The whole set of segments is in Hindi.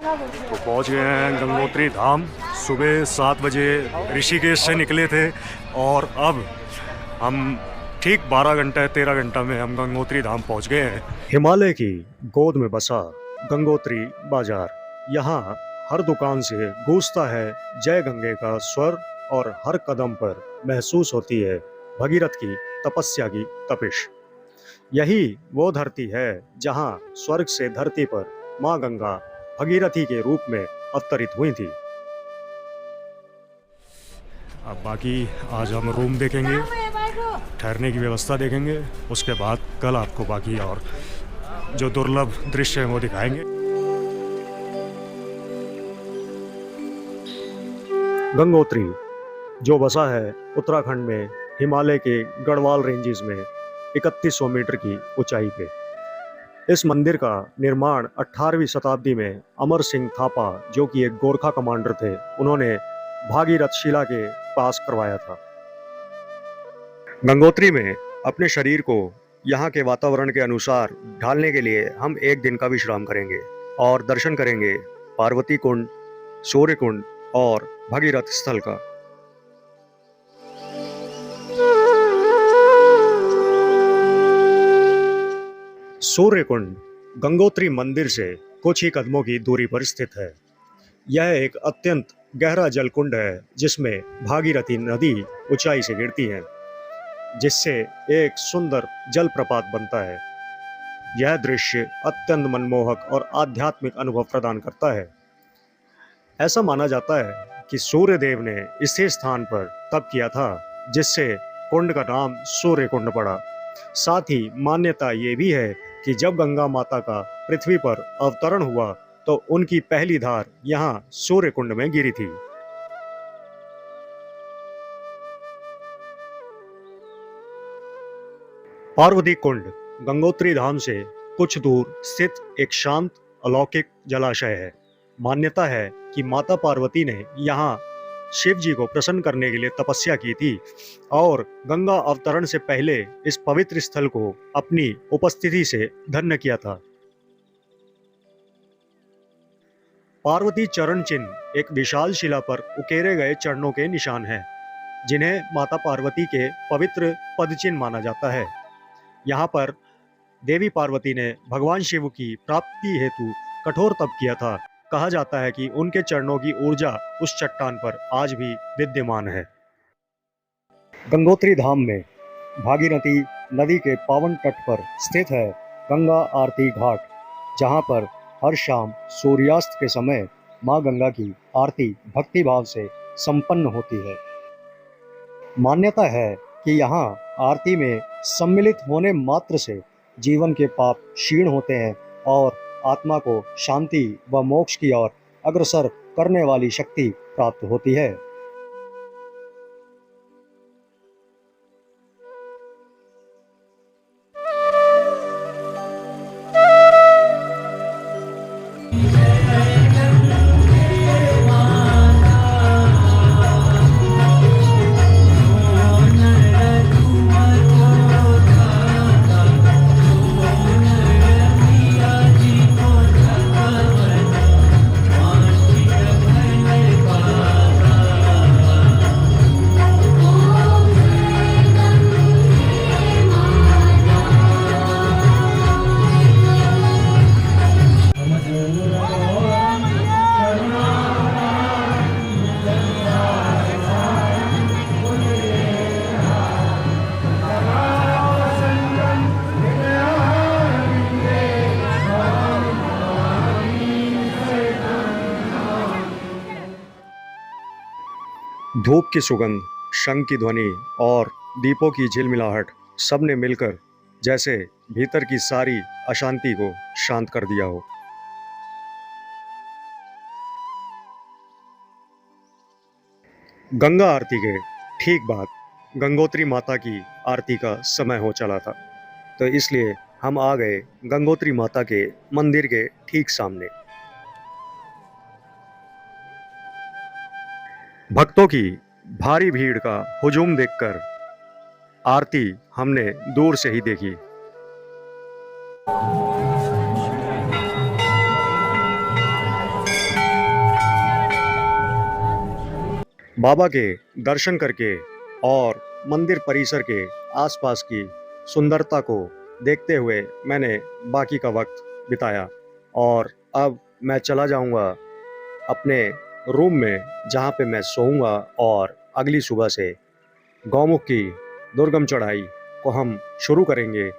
तो पहुंच गए हैं गंगोत्री धाम। सुबह 7 बजे ऋषिकेश से निकले थे और अब हम ठीक 12 घंटे 13 घंटा में हम गंगोत्री धाम पहुंच गए हैं। हिमालय की गोद में बसा गंगोत्री बाजार, यहाँ हर दुकान से गूंजता है जय गंगे का स्वर और हर कदम पर महसूस होती है भगीरथ की तपस्या की तपिश। यही वो धरती है जहाँ स्वर्ग से धरती पर माँ गंगा भगीरथी के रूप में अवतरित हुई थी। अब बाकी आज हम रूम देखेंगे, ठहरने की व्यवस्था देखेंगे, उसके बाद कल आपको बाकी और जो दुर्लभ दृश्य हैं वो दिखाएंगे। गंगोत्री जो बसा है उत्तराखंड में हिमालय के गढ़वाल रेंजेस में 3100 मीटर की ऊंचाई पे। इस मंदिर का निर्माण 18वीं शताब्दी में अमर सिंह थापा, जो कि एक गोरखा कमांडर थे, उन्होंने भागीरथ शिला के पास करवाया था। गंगोत्री में अपने शरीर को यहाँ के वातावरण के अनुसार ढालने के लिए हम एक दिन का विश्राम करेंगे और दर्शन करेंगे पार्वती कुंड, सूर्य कुंड और भगीरथ स्थल का। सूर्य कुंड गंगोत्री मंदिर से कुछ ही कदमों की दूरी पर स्थित है। यह एक अत्यंत गहरा जल कुंड है जिसमें भागीरथी नदी ऊंचाई से गिरती है, जिससे एक सुंदर जलप्रपात बनता है। यह दृश्य अत्यंत मनमोहक और आध्यात्मिक अनुभव प्रदान करता है। ऐसा माना जाता है कि सूर्य देव ने इसी स्थान पर तप किया था, जिससे कुंड का नाम सूर्य कुंड पड़ा। साथ ही मान्यता ये भी है कि जब गंगा माता का पृथ्वी पर अवतरण हुआ तो उनकी पहली धार यहाँ सूर्य कुंड में गिरी थी। पार्वती कुंड गंगोत्री धाम से कुछ दूर स्थित एक शांत अलौकिक जलाशय है। मान्यता है कि माता पार्वती ने यहाँ शिव जी को प्रसन्न करने के लिए तपस्या की थी और गंगा अवतरण से पहले इस पवित्र स्थल को अपनी उपस्थिति से धन्य किया था। पार्वती चरण चिन्ह एक विशाल शिला पर उकेरे गए चरणों के निशान हैं, जिन्हें माता पार्वती के पवित्र पदचिन्ह माना जाता है। यहाँ पर देवी पार्वती ने भगवान शिव की प्राप्ति हेतु कठोर तप किया था। कहा जाता है कि उनके चरणों की ऊर्जा उस चट्टान पर आज भी विद्यमान है। गंगोत्री धाम में भागीरथी नदी के पावन तट पर स्थित है गंगा आरती घाट, जहां पर हर शाम सूर्यास्त के समय मां गंगा की आरती भक्ति भाव से संपन्न होती है। मान्यता है कि यहाँ आरती में सम्मिलित होने मात्र से जीवन के पाप क्षीण होते हैं और आत्मा को शांति व मोक्ष की ओर अग्रसर करने वाली शक्ति प्राप्त होती है। धूप की सुगंध, शंख की ध्वनि और दीपों की झिलमिलाहट सब ने मिलकर जैसे भीतर की सारी अशांति को शांत कर दिया हो। गंगा आरती के ठीक बाद गंगोत्री माता की आरती का समय हो चला था, तो इसलिए हम आ गए गंगोत्री माता के मंदिर के ठीक सामने। भक्तों की भारी भीड़ का हुजूम देखकर आरती हमने दूर से ही देखी। बाबा के दर्शन करके और मंदिर परिसर के आसपास की सुंदरता को देखते हुए मैंने बाकी का वक्त बिताया और अब मैं चला जाऊंगा अपने रूम में, जहां पे मैं सोऊंगा और अगली सुबह से गौमुख की दुर्गम चढ़ाई को हम शुरू करेंगे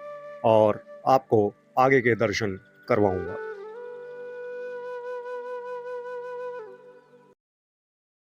और आपको आगे के दर्शन करवाऊंगा।